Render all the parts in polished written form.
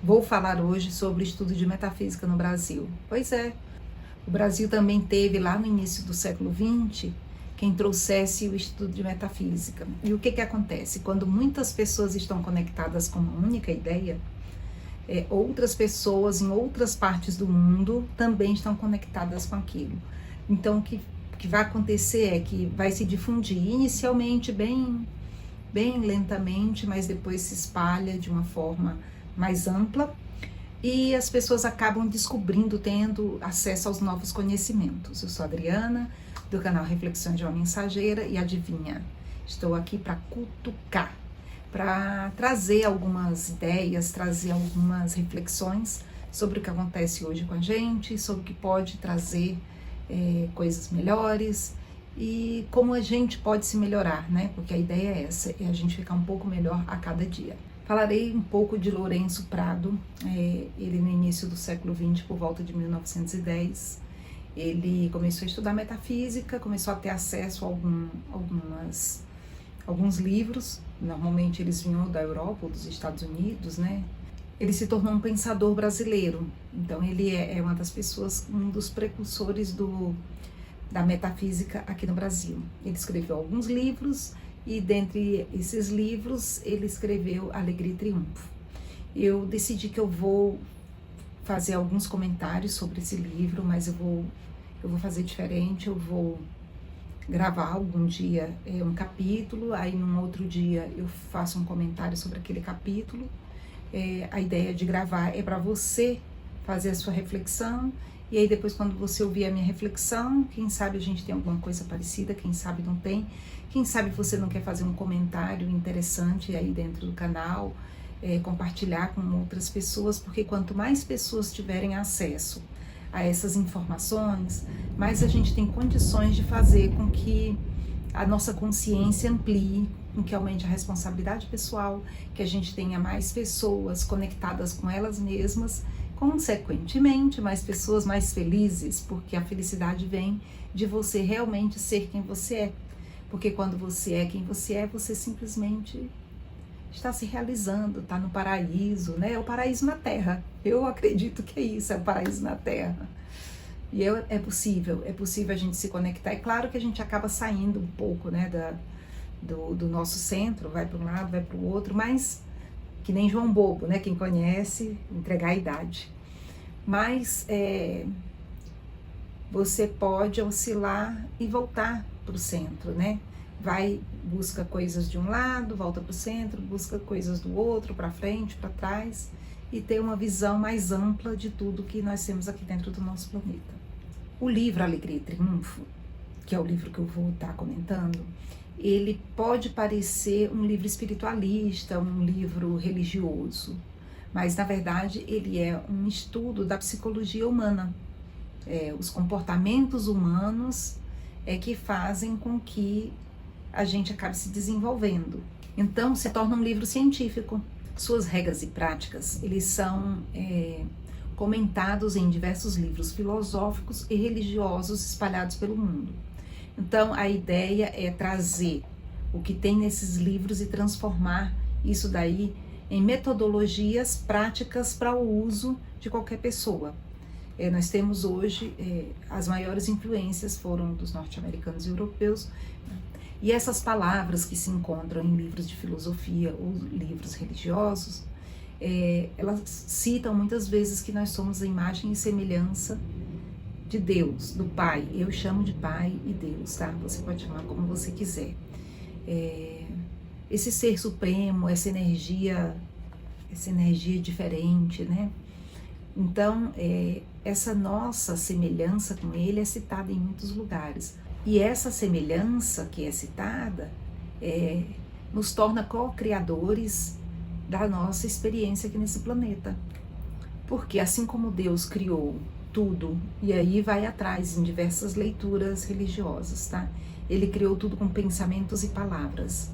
Vou falar hoje sobre o estudo de metafísica no Brasil. Pois é, o Brasil também teve lá no início do século XX quem trouxesse o estudo de metafísica. E o que acontece? Quando muitas pessoas estão conectadas com uma única ideia, outras pessoas em outras partes do mundo também estão conectadas com aquilo. Então, o que vai acontecer é que vai se difundir inicialmente bem lentamente, mas depois se espalha de uma forma mais ampla e as pessoas acabam descobrindo, tendo acesso aos novos conhecimentos. Eu sou a Adriana, do canal Reflexões de uma Mensageira, e adivinha, estou aqui para cutucar, para trazer algumas ideias, trazer algumas reflexões sobre o que acontece hoje com a gente, sobre o que pode trazer coisas melhores e como a gente pode se melhorar, né? Porque a ideia é essa, é a gente ficar um pouco melhor a cada dia. Falarei um pouco de Lourenço Prado, ele no início do século XX, por volta de 1910, ele começou a estudar metafísica, começou a ter acesso a alguns livros, normalmente eles vinham da Europa ou dos Estados Unidos, né? Ele se tornou um pensador brasileiro, então ele é uma das pessoas, um dos precursores da metafísica aqui no Brasil. Ele escreveu alguns livros e dentre esses livros ele escreveu Alegria e Triunfo. Eu decidi que eu vou fazer alguns comentários sobre esse livro, mas eu vou fazer diferente, eu vou gravar algum dia um capítulo, aí num outro dia eu faço um comentário sobre aquele capítulo. A ideia de gravar é para você fazer a sua reflexão, e aí depois quando você ouvir a minha reflexão, quem sabe a gente tem alguma coisa parecida, quem sabe não tem, quem sabe você não quer fazer um comentário interessante aí dentro do canal, compartilhar com outras pessoas, porque quanto mais pessoas tiverem acesso a essas informações, mais a gente tem condições de fazer com que a nossa consciência amplie, com que aumente a responsabilidade pessoal, que a gente tenha mais pessoas conectadas com elas mesmas, consequentemente mais pessoas mais felizes, porque a felicidade vem de você realmente ser quem você é, porque quando você é quem você é, você simplesmente está se realizando, está no paraíso, né? É o paraíso na Terra. Eu acredito que é isso, é o paraíso na Terra. E é possível a gente se conectar. É claro que a gente acaba saindo um pouco, né, do nosso centro, vai para um lado, vai para o outro, mas que nem João Bobo, né? Quem conhece, entregar a idade. Mas você pode oscilar e voltar para o centro, né? Busca coisas de um lado, volta para o centro, busca coisas do outro, para frente, para trás, e ter uma visão mais ampla de tudo que nós temos aqui dentro do nosso planeta. O livro Alegria e Triunfo, que é o livro que eu vou estar comentando, ele pode parecer um livro espiritualista, um livro religioso, mas na verdade ele é um estudo da psicologia humana. Os comportamentos humanos que fazem com que a gente acabe se desenvolvendo. Então se torna um livro científico. Suas regras e práticas, eles são comentados em diversos livros filosóficos e religiosos espalhados pelo mundo. Então a ideia é trazer o que tem nesses livros e transformar isso daí em metodologias práticas para o uso de qualquer pessoa. Nós temos hoje, as maiores influências foram dos norte-americanos e europeus, e essas palavras que se encontram em livros de filosofia ou livros religiosos, elas citam muitas vezes que nós somos a imagem e semelhança de Deus, do Pai. Eu chamo de Pai e Deus, tá? Você pode chamar como você quiser. Esse ser supremo, essa energia diferente, né? Então, essa nossa semelhança com ele é citada em muitos lugares. E essa semelhança que é citada nos torna co-criadores da nossa experiência aqui nesse planeta. Porque assim como Deus criou tudo, e aí vai atrás em diversas leituras religiosas, tá? Ele criou tudo com pensamentos e palavras.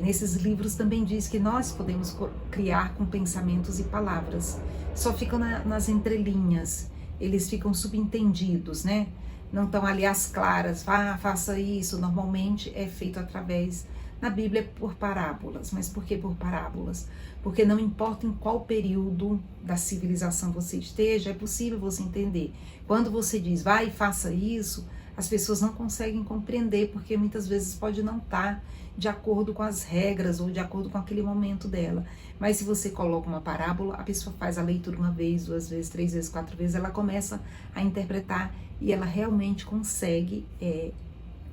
Nesses livros também diz que nós podemos criar com pensamentos e palavras. Só ficam nas entrelinhas, eles ficam subentendidos, né? Não estão ali às claras, faça isso. Normalmente é feito através na Bíblia é por parábolas. Mas por que por parábolas? Porque não importa em qual período da civilização você esteja, é possível você entender. Quando você diz, vai e faça isso, as pessoas não conseguem compreender, porque muitas vezes pode não estar de acordo com as regras ou de acordo com aquele momento dela. Mas se você coloca uma parábola, a pessoa faz a leitura uma vez, 2 vezes, 3 vezes, 4 vezes, ela começa a interpretar e ela realmente consegue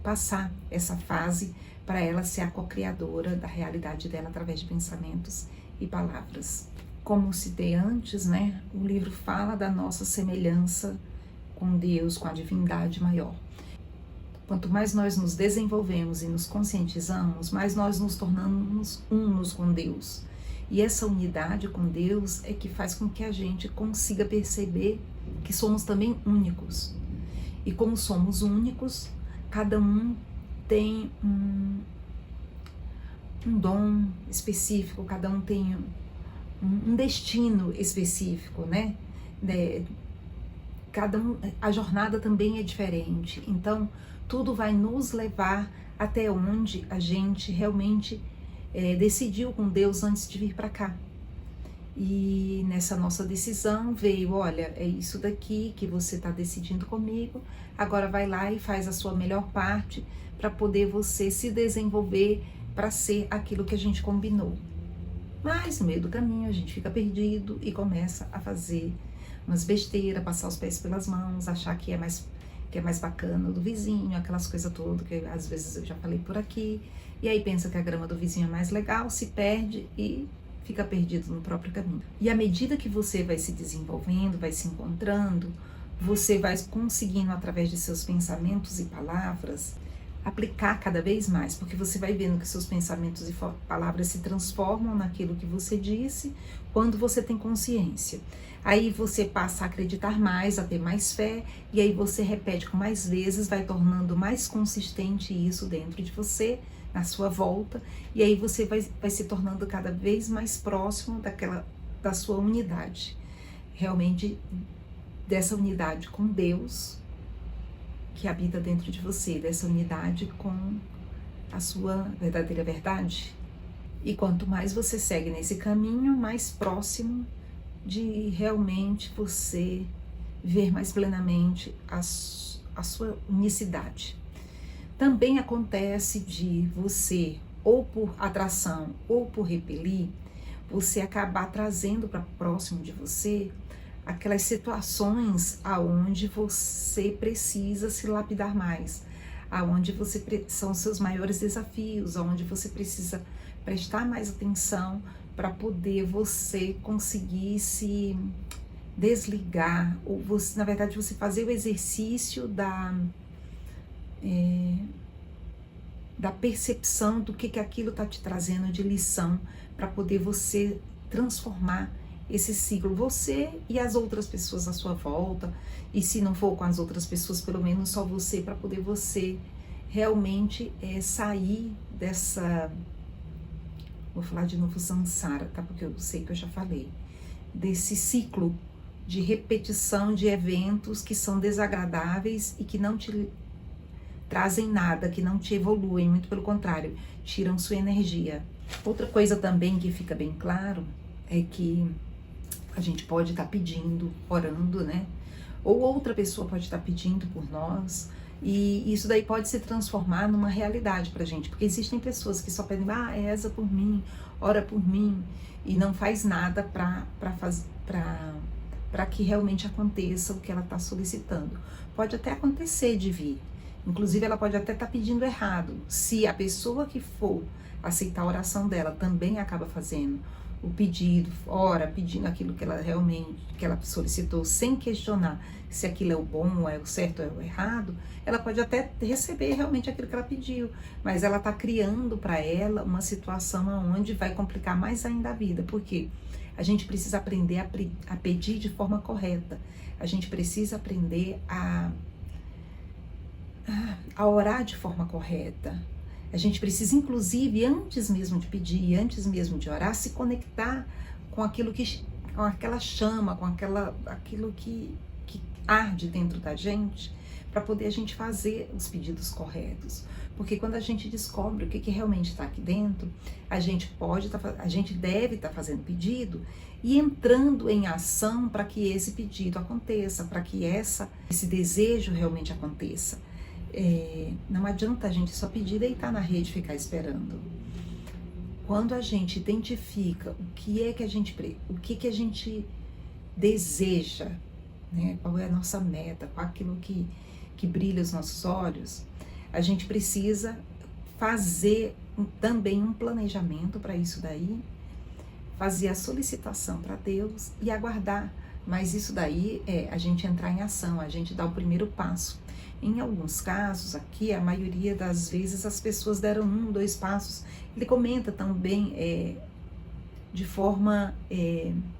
passar essa fase para ela ser a co-criadora da realidade dela através de pensamentos e palavras. Como citei antes, né, o livro fala da nossa semelhança com Deus, com a divindade maior. Quanto mais nós nos desenvolvemos e nos conscientizamos, mais nós nos tornamos unos com Deus. E essa unidade com Deus é que faz com que a gente consiga perceber que somos também únicos. E como somos únicos, cada um tem um dom específico, cada um tem um destino específico, né? Cada um, a jornada também é diferente. Então, tudo vai nos levar até onde a gente realmente decidiu com Deus antes de vir para cá. E nessa nossa decisão veio, olha, é isso daqui que você está decidindo comigo, agora vai lá e faz a sua melhor parte para poder você se desenvolver para ser aquilo que a gente combinou. Mas no meio do caminho a gente fica perdido e começa a fazer umas besteiras, passar os pés pelas mãos, achar que é mais bacana do vizinho, aquelas coisas todas que às vezes eu já falei por aqui, e aí pensa que a grama do vizinho é mais legal, se perde e fica perdido no próprio caminho. E à medida que você vai se desenvolvendo, vai se encontrando, você vai conseguindo, através de seus pensamentos e palavras, aplicar cada vez mais, porque você vai vendo que seus pensamentos e palavras se transformam naquilo que você disse quando você tem consciência. Aí você passa a acreditar mais, a ter mais fé, e aí você repete com mais vezes, vai tornando mais consistente isso dentro de você, na sua volta, e aí você vai se tornando cada vez mais próximo da sua unidade, realmente dessa unidade com Deus, que habita dentro de você, dessa unidade com a sua verdadeira verdade. E quanto mais você segue nesse caminho, mais próximo de realmente você ver mais plenamente a sua unicidade. Também acontece de você, ou por atração ou por repelir, você acabar trazendo para próximo de você aquelas situações aonde você precisa se lapidar mais, aonde são os seus maiores desafios, aonde você precisa prestar mais atenção para poder você conseguir se desligar, ou você, na verdade, você fazer o exercício da percepção do que aquilo está te trazendo de lição, para poder você transformar esse ciclo, você e as outras pessoas à sua volta, e se não for com as outras pessoas, pelo menos só você, para poder você realmente sair dessa, vou falar de novo samsara, tá? Porque eu sei que eu já falei, desse ciclo de repetição de eventos que são desagradáveis e que não te trazem nada, que não te evoluem, muito pelo contrário, tiram sua energia. Outra coisa também que fica bem claro é que a gente pode estar pedindo, orando, né? Ou outra pessoa pode estar pedindo por nós, e isso daí pode se transformar numa realidade pra gente, porque existem pessoas que só pedem, reza por mim, ora por mim, e não faz nada para que realmente aconteça o que ela está solicitando. Pode até acontecer de vir, inclusive ela pode até estar pedindo errado, se a pessoa que for aceitar a oração dela também acaba fazendo o pedido, ora, pedindo aquilo que ela realmente, que ela solicitou, sem questionar se aquilo é o bom, ou é o certo, ou é o errado, ela pode até receber realmente aquilo que ela pediu, mas ela está criando para ela uma situação onde vai complicar mais ainda a vida, porque a gente precisa aprender a pedir de forma correta, a gente precisa aprender a orar de forma correta. A gente precisa, inclusive, antes mesmo de pedir, antes mesmo de orar, se conectar com aquilo com aquela chama, com aquilo que arde dentro da gente, para poder a gente fazer os pedidos corretos. Porque quando a gente descobre o que realmente está aqui dentro, a gente deve estar fazendo pedido e entrando em ação para que esse pedido aconteça, para que esse desejo realmente aconteça. Não adianta a gente só pedir, deitar na rede e ficar esperando. Quando a gente identifica o que a gente deseja, né? Qual é a nossa meta, qual aquilo que brilha os nossos olhos, a gente precisa fazer também um planejamento para isso daí, fazer a solicitação para Deus e aguardar. Mas isso daí é a gente entrar em ação, a gente dar o primeiro passo. Em alguns casos aqui, a maioria das vezes as pessoas deram 1, 2 passos. Ele comenta também de forma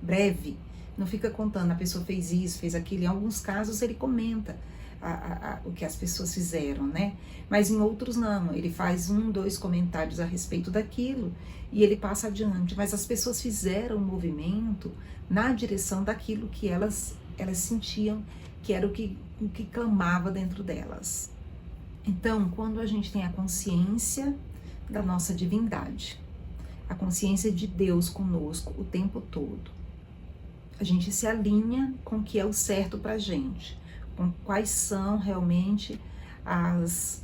breve, não fica contando, a pessoa fez isso, fez aquilo. Em alguns casos ele comenta o que as pessoas fizeram, né? Mas em outros não, ele faz 1, 2 comentários a respeito daquilo e ele passa adiante. Mas as pessoas fizeram um movimento na direção daquilo que elas sentiam que era o que clamava dentro delas. Então, quando a gente tem a consciência da nossa divindade, a consciência de Deus conosco o tempo todo, a gente se alinha com o que é o certo pra gente, com quais são realmente as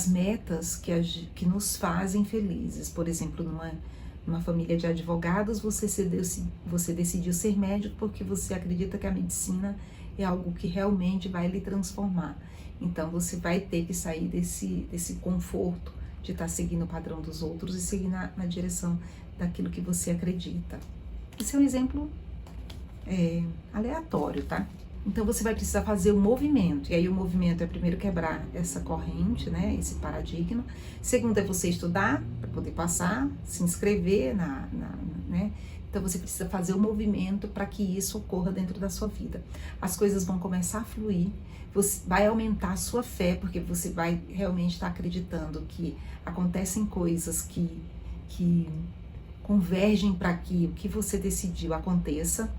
metas que nos fazem felizes. Por exemplo, numa família de advogados, você decidiu ser médico porque você acredita que a medicina é algo que realmente vai lhe transformar. Então você vai ter que sair desse conforto de estar seguindo o padrão dos outros e seguir na direção daquilo que você acredita. Esse é um exemplo aleatório, tá? Então você vai precisar fazer o movimento, e aí o movimento é primeiro quebrar essa corrente, né, esse paradigma. Segundo é você estudar para poder passar, se inscrever né? Então você precisa fazer o movimento para que isso ocorra dentro da sua vida. As coisas vão começar a fluir, você vai aumentar a sua fé, porque você vai realmente estar acreditando que acontecem coisas que convergem para que o que você decidiu aconteça.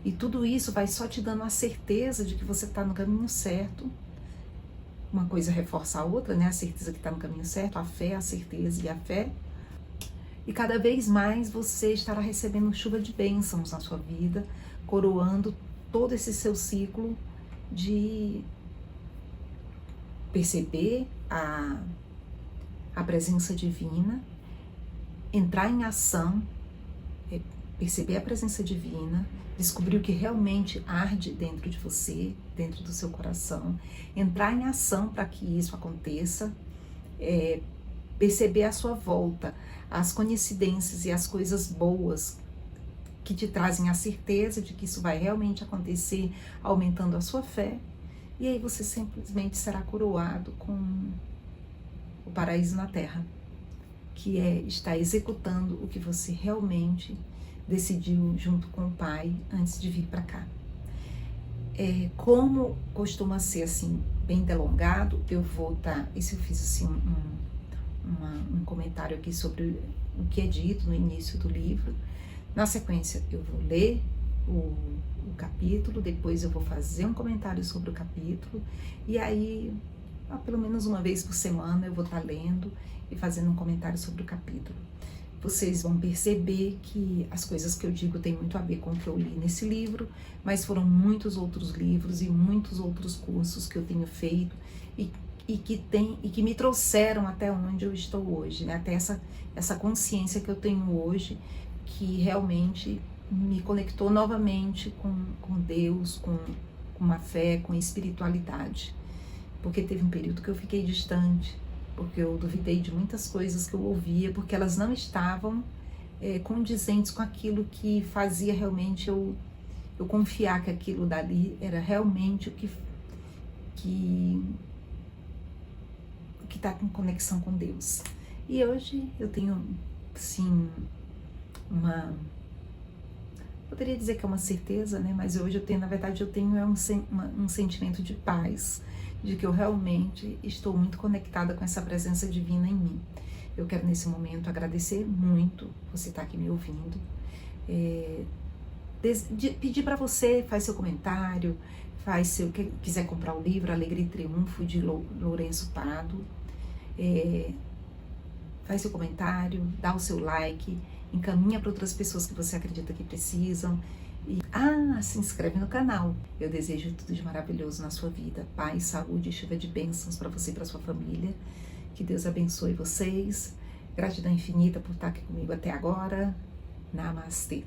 E tudo isso vai só te dando a certeza de que você está no caminho certo. Uma coisa reforça a outra, né? A certeza que está no caminho certo, a fé, a certeza e a fé. E cada vez mais você estará recebendo chuva de bênçãos na sua vida, coroando todo esse seu ciclo de perceber a presença divina, entrar em ação, perceber a presença divina, descobrir o que realmente arde dentro de você, dentro do seu coração, entrar em ação para que isso aconteça, perceber à sua volta as coincidências e as coisas boas que te trazem a certeza de que isso vai realmente acontecer, aumentando a sua fé, e aí você simplesmente será coroado com o paraíso na terra, que é estar executando o que você realmente decidiu junto com o Pai antes de vir para cá. Como costuma ser assim, bem delongado, eu vou estar. Isso eu fiz assim um comentário aqui sobre o que é dito no início do livro. Na sequência, eu vou ler o capítulo, depois eu vou fazer um comentário sobre o capítulo, e aí, pelo menos uma vez por semana, eu vou estar lendo e fazendo um comentário sobre o capítulo. Vocês vão perceber que as coisas que eu digo têm muito a ver com o que eu li nesse livro, mas foram muitos outros livros e muitos outros cursos que eu tenho feito e que me trouxeram até onde eu estou hoje, né? Até essa consciência que eu tenho hoje, que realmente me conectou novamente com Deus, com uma fé, com espiritualidade. Porque teve um período que eu fiquei distante, porque eu duvidei de muitas coisas que eu ouvia, porque elas não estavam condizentes com aquilo que fazia realmente eu confiar que aquilo dali era realmente o que está com conexão com Deus. E hoje eu tenho, sim, poderia dizer que é uma certeza, né? Mas hoje na verdade eu tenho um sentimento de paz, de que eu realmente estou muito conectada com essa presença divina em mim. Eu quero nesse momento agradecer muito você estar aqui me ouvindo, pedir para você, faz seu comentário, quiser comprar o livro Alegria e Triunfo de Lourenço Prado, faz seu comentário, dá o seu like, encaminha para outras pessoas que você acredita que precisam. E se inscreve no canal. Eu desejo tudo de maravilhoso na sua vida. Paz, saúde, chuva de bênçãos para você e para sua família. Que Deus abençoe vocês. Gratidão infinita por estar aqui comigo até agora. Namastê.